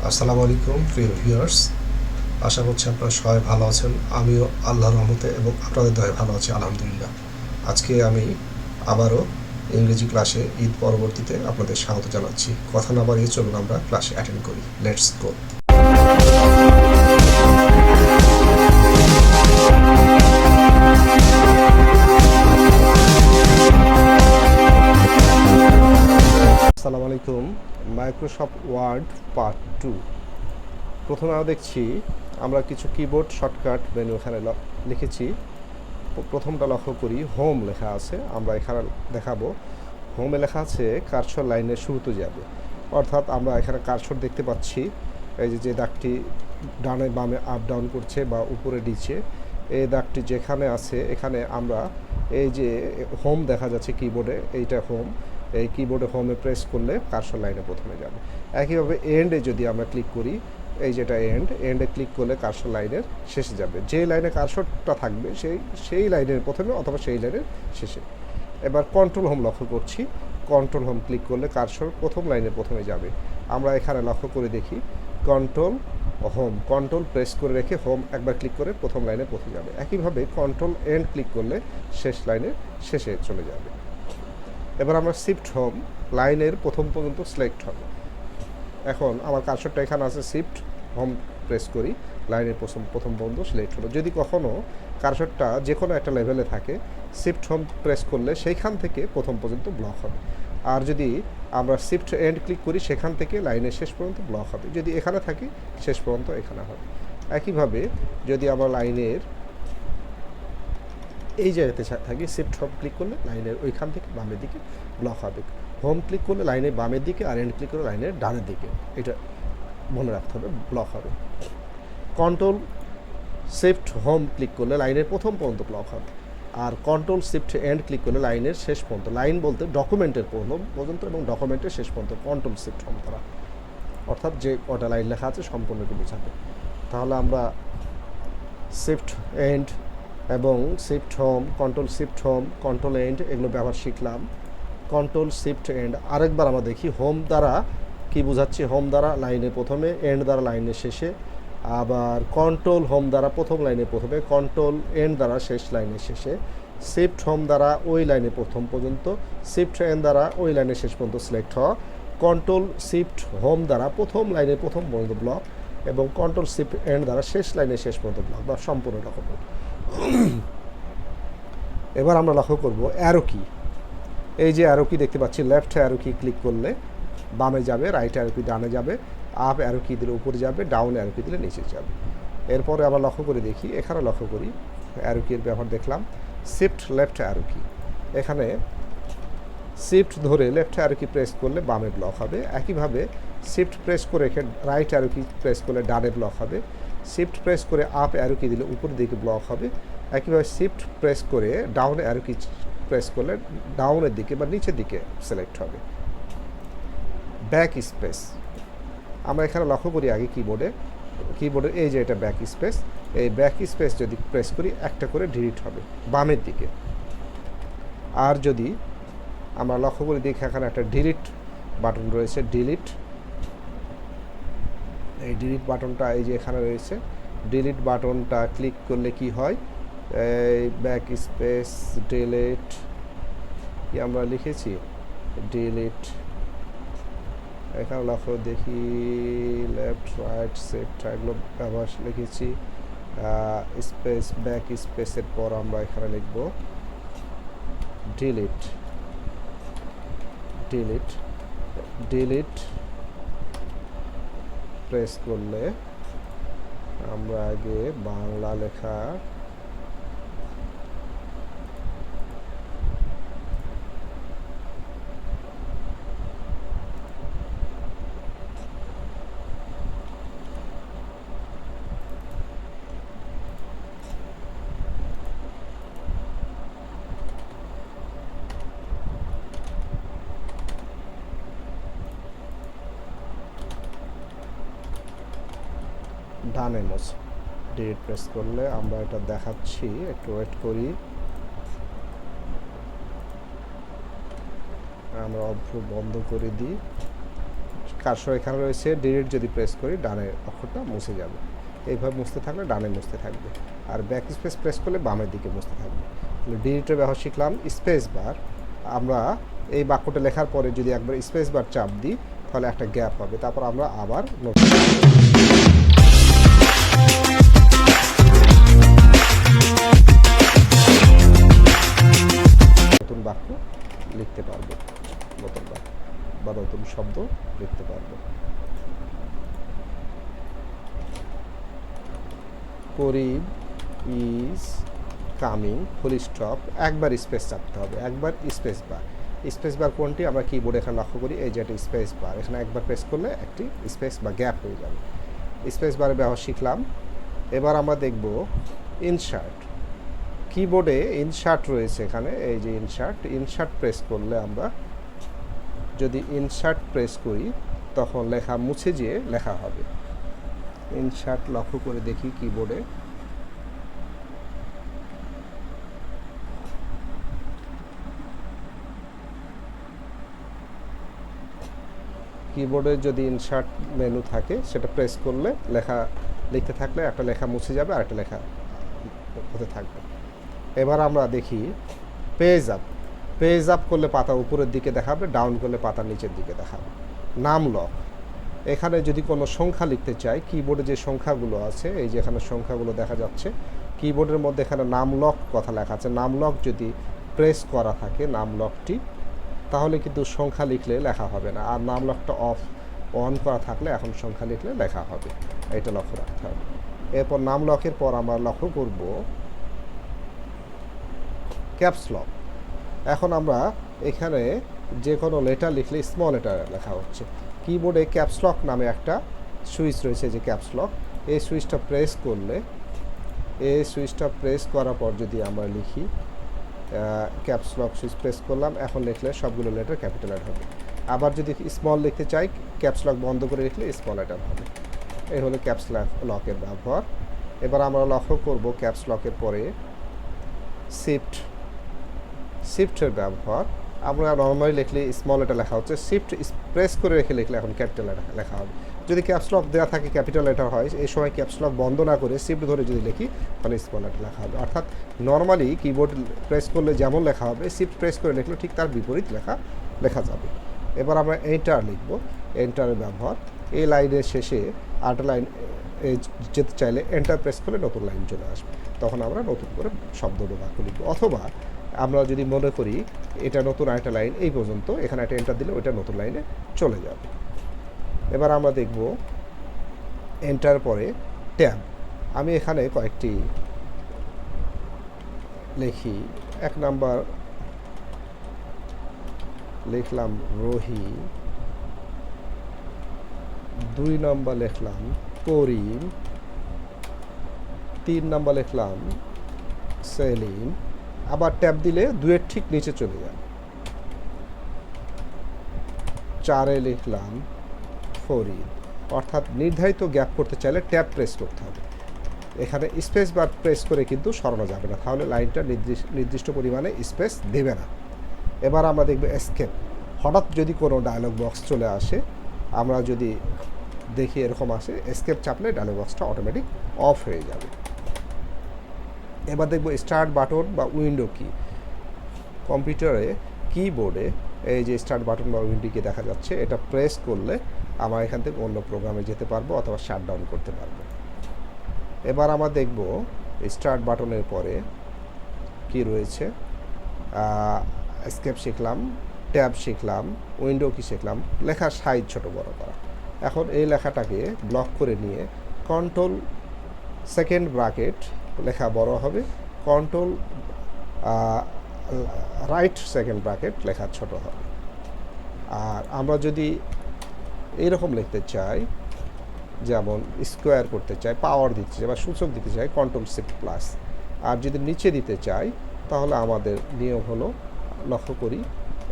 আসসালামু আলাইকুম প্রিয় ভিউয়ার্স, আশা করছি আপনারা সবাই ভালো আছেন। আমিও আল্লাহর রহমতে এবং আপনাদের দয়ায় ভালো আছি আলহামদুলিল্লাহ। আজকে আমি আবারও ইংরেজি ক্লাসে ঈদ পরবর্তীতে আপনাদের স্বাগত জানাচ্ছি। কথা না বাড়িয়ে চলুন আমরা ক্লাসে অ্যাটেন্ড করি। Let's go. আসসালামু আলাইকুম। Microsoft Word part 2। প্রথমে আমরা দেখছি আমরা কিছু কিবোর্ড শর্টকাট মেনু এখানে লিখেছি। প্রথমটা লক্ষ্য করি, হোম লেখা আছে। আমরা এখানে দেখাবো হোমে লেখা আছে কার্সর লাইনের শুরুতে যাবে, অর্থাৎ আমরা এখানে কার্সর দেখতে পাচ্ছি। এই যে দাগটি ডানে বামে আপ ডাউন করছে বা উপরে নিচে, এই দাগটি যেখানে আছে এখানে আমরা এই যে হোম দেখা যাচ্ছে কিবোর্ডে, এইটা হোম। এই কিবোর্ডে হোমে প্রেস করলে কার্সর লাইনে প্রথমে যাবে। একইভাবে এন্ডে যদি আমরা ক্লিক করি, এই যেটা এন্ডে ক্লিক করলে কার্সর লাইনের শেষে যাবে। যে লাইনে কার্সরটা থাকবে সেই লাইনের প্রথমে অথবা সেই লাইনের শেষে। এবার কন্ট্রোল হোম লক্ষ্য করছি, কন্ট্রোল হোম ক্লিক করলে কার্সর প্রথম লাইনের প্রথমে যাবে। আমরা এখানে লক্ষ্য করে দেখি কন্ট্রোল হোম, কন্ট্রোল প্রেস করে রেখে হোম একবার ক্লিক করে প্রথম লাইনে পৌঁছে যাবে। একইভাবে কন্ট্রোল এন্ড ক্লিক করলে শেষ লাইনের শেষে চলে যাবে। এবার আমরা শিফট হোম, লাইনের প্রথম পর্যন্ত সিলেক্ট হবে। এখন আমার কার্সরটা এখানে আছে, শিফট হোম প্রেস করি, লাইনের প্রথম পর্যন্ত সিলেক্ট হলো। যদি কখনও কার্সরটা যে কোনো একটা লেভেলে থাকে, শিফট হোম প্রেস করলে সেইখান থেকে প্রথম পর্যন্ত ব্লক হবে। আর যদি আমরা শিফট এন্ড ক্লিক করি, সেখান থেকে লাইনের শেষ পর্যন্ত ব্লক হবে। যদি এখানে থাকি, শেষ পর্যন্ত এখানে হবে। একইভাবে যদি আমরা লাইনের এই জায়গাতে থাকি, শিফট হোম ক্লিক করলে লাইনের ওইখান থেকে বামের দিকে ব্লক হবে। হোম ক্লিক করলে লাইনের বামের দিকে, আর এন্ড ক্লিক করলে লাইনের ডানের দিকে। এটা মনে রাখতে হবে, ব্লক হবে। কন্ট্রোল শিফট হোম ক্লিক করলে লাইনের প্রথম পর্যন্ত ব্লক হবে। আর কন্ট্রোল শিফট এন্ড ক্লিক করলে লাইনের শেষ পর্যন্ত, লাইন বলতে ডকুমেন্টের পর্যন্ত এবং ডকুমেন্টের শেষ পর্যন্ত কন্ট্রোল শিফট হোম করা, অর্থাৎ যে কটা লাইন লেখা আছে সম্পূর্ণকে বোঝাবে। তাহলে আমরা শিফট এন্ড এবং shift home, control shift home, control end এগুলো ব্যবহার শিখলাম। কন্ট্রোল শিফট এন্ড আরেকবার আমরা দেখি। হোম দ্বারা কি বোঝাচ্ছি? হোম দ্বারা লাইনের প্রথমে, এন্ড দ্বারা লাইনের শেষে। আবার কন্ট্রোল হোম দ্বারা প্রথম লাইনের প্রথমে, কন্ট্রোল এন্ড দ্বারা শেষ লাইনের শেষে। শিফট হোম দ্বারা ওই লাইনের প্রথম পর্যন্ত, শিফট এন্ড দ্বারা ওই লাইনের শেষ পর্যন্ত সিলেক্ট হওয়া। কন্ট্রোল শিফট হোম দ্বারা প্রথম লাইনের প্রথম পর্যন্ত ব্লক, এবং কন্ট্রোল শিফট এন্ড দ্বারা শেষ লাইনের শেষ পর্যন্ত ব্লক বা সম্পূর্ণ রকম। এবার আমরা লক্ষ্য করব অ্যারো কি। এই যে অ্যারো কি দেখতে পাচ্ছি, লেফট অ্যারো কি ক্লিক করলে বামে যাবে, রাইট অ্যারো কি ডানে যাবে, আপ অ্যারো কি দিলে উপরে যাবে, ডাউন অ্যারো কি দিলে নিচে যাবে। এরপরে আবার লক্ষ্য করে দেখি, এখানে লক্ষ্য করি অ্যারো কির ব্যবহার দেখলাম। শিফট লেফট অ্যারো কি, এখানে শিফট ধরে লেফট অ্যারো কি প্রেস করলে বামে ব্লক হবে। একইভাবে শিফট প্রেস করে রেখে রাইট অ্যারো কি প্রেস করলে ডানে ব্লক হবে। শিফট প্রেস করে আপ অ্যারো কি দিলে উপরের দিকে ব্লক হবে। একইভাবে শিফট প্রেস করে ডাউন অ্যারো কি প্রেস করলে ডাউনের দিকে বা নিচের দিকে সিলেক্ট হবে। ব্যাক স্পেস আমরা এখানে লক্ষ্য করি আগে কিবোর্ডের এই যে এটা ব্যাক স্পেস, এই ব্যাক স্পেস যদি প্রেস করি একটা করে ডিলিট হবে বামের দিকে। আর যদি আমরা লক্ষ্য করি দেখি এখানে একটা ডিলিট বাটন রয়েছে, ডিলিট, এই ডিলিট বাটনটা এই যে এখানে রয়েছে। ডিলিট বাটনটা ক্লিক করলে কি হয়, এই ব্যাক স্পেস ডিলিট কি আমরা লিখেছি, ডিলিট, এখানে লক্ষ্য দেখি লেফট রাইট শিফট এগুলো ব্যবহার লিখেছি। স্পেস ব্যাক স্পেসের পর আমরা এখানে লিখব ডিলিট, ডিলিট, ডিলিট প্রেস করলে আমরা আগে বাংলা লেখা ডানে মোছ, ডিলিট প্রেস করলে আমরা এটা দেখাচ্ছি, একটু ওয়েট করি। আমরা বন্ধ করে দিই, কার্সর এখানে রয়েছে, ডিলিট যদি প্রেস করি ডানের অক্ষরটা মুছে যাবে, এইভাবে মুছতে থাকলে ডানে মুছতে থাকবে, আর ব্যাক স্পেস প্রেস করলে বামের দিকে মুছতে থাকবে। ডিলিটের ব্যবহার শিখলাম। স্পেস বার, আমরা এই বাক্যটা লেখার পরে যদি একবার স্পেস বার চাপ দিই তাহলে একটা গ্যাপ হবে, তারপর আমরা আবার নতুন বাক্য লিখতে পারবো, নতুন বাক্য বা নতুন শব্দ লিখতে পারবো। করিব ইজ কামিং, ফুল স্টপ, একবার স্পেস চাপতে হবে, একবার স্পেস বার। স্পেস বার কোনটি আমরা কিবোর্ডে এখানে লক্ষ্য করি, এই যে একটা স্পেস বার, এখানে একবার প্রেস করলে একটি স্পেস বা গ্যাপ হয়ে যাবে। স্পেস বারের ব্যবহার শিখলাম। এবার আমরা দেখব ইনসার্ট। কিবোর্ডে ইনসার্ট রয়েছে এখানে, এই যে ইনসার্ট প্রেস করলে আমরা যদি ইনসার্ট প্রেস করি তখন লেখা মুছে যেয়ে লেখা হবে। ইনসার্ট লক্ষ্য করে দেখি কিবোর্ডে, কিবোর্ডে যদি ইনসার্ট মেনু থাকে সেটা প্রেস করলে লেখা লিখতে থাকলে একটা লেখা মুছে যাবে আর একটা লেখা হতে থাকবে। এবার আমরা দেখি পেজ আপ। পেজ আপ করলে পাতা উপরের দিকে দেখাবে, ডাউন করলে পাতা নিচের দিকে দেখাবে। নাম লক, এখানে যদি কোনো সংখ্যা লিখতে চাই, কিবোর্ডে যে সংখ্যাগুলো আছে, এই যে এখানে সংখ্যাগুলো দেখা যাচ্ছে, কিবোর্ডের মধ্যে এখানে নাম লক কথা লেখা আছে, নাম লক যদি প্রেস করা থাকে নাম লকটি, তাহলে কিন্তু সংখ্যা লিখলে লেখা হবে না, আর নাম লকটা অন করা থাকলে এখন সংখ্যা লিখলে লেখা হবে, এটা লক্ষ্য রাখতে হবে। এরপর নাম লকের পর আমরা লক্ষ্য করব ক্যাপস লক। এখন আমরা এখানে যে কোনো লেটার লিখলে স্মল লেটার লেখা হচ্ছে। কিবোর্ডে ক্যাপস লক নামে একটা সুইচ রয়েছে, যে ক্যাপস লক, এই সুইচটা প্রেস করলে, এই সুইচটা প্রেস করার পর যদি আমরা লিখি ক্যাপস লক সুইচ প্রেস করলাম, এখন লিখলে সবগুলো লেটার ক্যাপিটাল লেটার হবে। আবার যদি স্মল লিখতে চাই ক্যাপস লক বন্ধ করে লিখলে স্মল লেটার হবে। এই হলো ক্যাপস লকের ব্যবহার। এবার আমরা লক্ষ্য করব ক্যাপস লকের পরে শিফটের ব্যবহার। আমরা নর্মালি লিখলে স্মল লেটার লেখা হচ্ছে, শিফট প্রেস করে রেখে লিখলে এখন ক্যাপিটাল লেটার লেখা হবে। যদি ক্যাপস লক দেওয়া থাকে ক্যাপিটাল লেটার হয়, এই সময় ক্যাপস লক বন্ধ না করে শিফট ধরে যদি লিখি তাহলে স্মল লেটার লেখা হবে। অর্থাৎ নর্মালি কিবোর্ড প্রেস করলে যেমন লেখা হবে, শিফট প্রেস করে লিখলে ঠিক তার বিপরীত লেখা যাবে। এবার আমরা এন্টার লিখব। এন্টারের ব্যবহার, এই লাইনের শেষে আরেকটা লাইন যেতে চাইলে এন্টার প্রেস করলে নতুন লাইন চলে আসবে, তখন আমরা নতুন করে শব্দ বা বাক্য লিখব। অথবা আমরা যদি মনে করি এটা নতুন আরেকটা লাইন এই পর্যন্ত, এখানে একটা এন্টার দিলে ওইটা নতুন লাইনে চলে যাবে। এবার আমরা দেখব এন্টার পরে ট্যাব। আমি এখানে কয়েকটি লিখি। 1 নাম্বার লিখলাম রোহি, 2 নাম্বার লিখলাম করিম, 3 নাম্বার লিখলাম সেলিম। আবার ট্যাব দিলে 2-এর ঠিক নিচে চলে যাবে। 4-এ লিখলাম ফরিদ। অর্থাৎ নির্ধারিত গ্যাপ করতে চাইলে ট্যাব প্রেস করতে হবে, এখানে স্পেস বার প্রেস করে কিন্তু সরানো যাবে না, তাহলে লাইনটা নির্দিষ্ট পরিমাণে স্পেস দেবে না। এবার আমরা দেখব এসকেপ। হঠাৎ যদি কোনো ডায়লগ বক্স চলে আসে, আমরা যদি দেখি এরকম আসে, এসকেপ চাপলে ডায়লগ বক্সটা অটোমেটিক অফ হয়ে যাবে। এবার দেখব স্টার্ট বাটন বা উইন্ডো কি। কম্পিউটারে কিবোর্ডে এই যে স্টার্ট বাটন বা উইন্ডো কি দেখা যাচ্ছে, এটা প্রেস করলে আমরা এখান থেকে অন্য প্রোগ্রামে যেতে পারবো অথবা শাটডাউন করতে পারবো। এবার আমরা দেখব স্টার্ট বাটনের পরে কি রয়েছে। এসকেপ শিখলাম, ট্যাব শিখলাম, উইন্ডো কি শিখলাম, লেখার সাইজ ছোট বড় করা। এখন এই লেখাটাকে ব্লক করে নিয়ে কন্ট্রোল সেকেন্ড ব্র্যাকেট লেখা বড় হবে, কন্ট্রোল রাইট সেকেন্ড ব্র্যাকেট লেখা ছোট হবে। আর আমরা যদি এইরকম লিখতে চাই, যেমন স্কোয়ার করতে চাই, পাওয়ার দিতে চাই বা সূচক দিতে চাই, কন্ট্রোল শিফট প্লাস। আর যদি নিচে দিতে চাই তাহলে আমাদের নিয়ম হলো, লক্ষ্য করি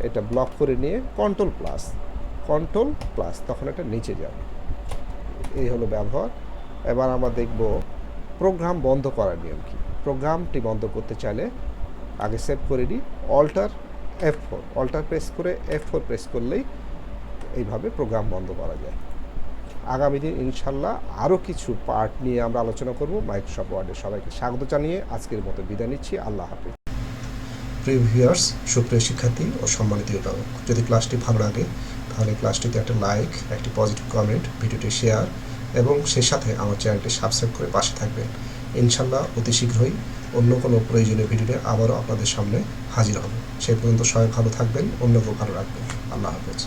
এটা ব্লক করে নিয়ে কন্ট্রোল প্লাস, তখন এটা নিচে যাবে। এই হলো ব্যবহার। এবার আমরা দেখব প্রোগ্রাম বন্ধ করার নিয়ম কি। প্রোগ্রামটি বন্ধ করতে চাইলে আগে সেভ করে নিই, অল্টার F4 প্রেস করে F4 প্রেস করলেই এইভাবে প্রোগ্রাম বন্ধ করা যায়। আগামী দিন ইনশাল্লাহ আরও কিছু পার্ট নিয়ে আমরা আলোচনা করব। মাইক্রোসফট ওয়ার্ডে সবাইকে স্বাগত জানিয়ে আজকের মতো বিদায় নিচ্ছি। আল্লাহ হাফিজ। প্রিয় ভিউয়ার্স, সুপ্রিয় শিক্ষার্থী ও সম্মানিত অভিভাবক, যদি ক্লাসটি ভালো লাগে তাহলে ক্লাসটিতে একটা লাইক, একটি পজিটিভ কমেন্ট, ভিডিওটি শেয়ার এবং সেই সাথে আমার চ্যানেলটি সাবস্ক্রাইব করে পাশে থাকবেন। ইনশাল্লাহ অতি শীঘ্রই অন্য কোনো প্রয়োজনীয় ভিডিওতে আবারও আপনাদের সামনে হাজির হব। সেই পর্যন্ত সবাই ভালো থাকবেন, অন্যকেও ভালো রাখবেন। আল্লাহ হাফেজ।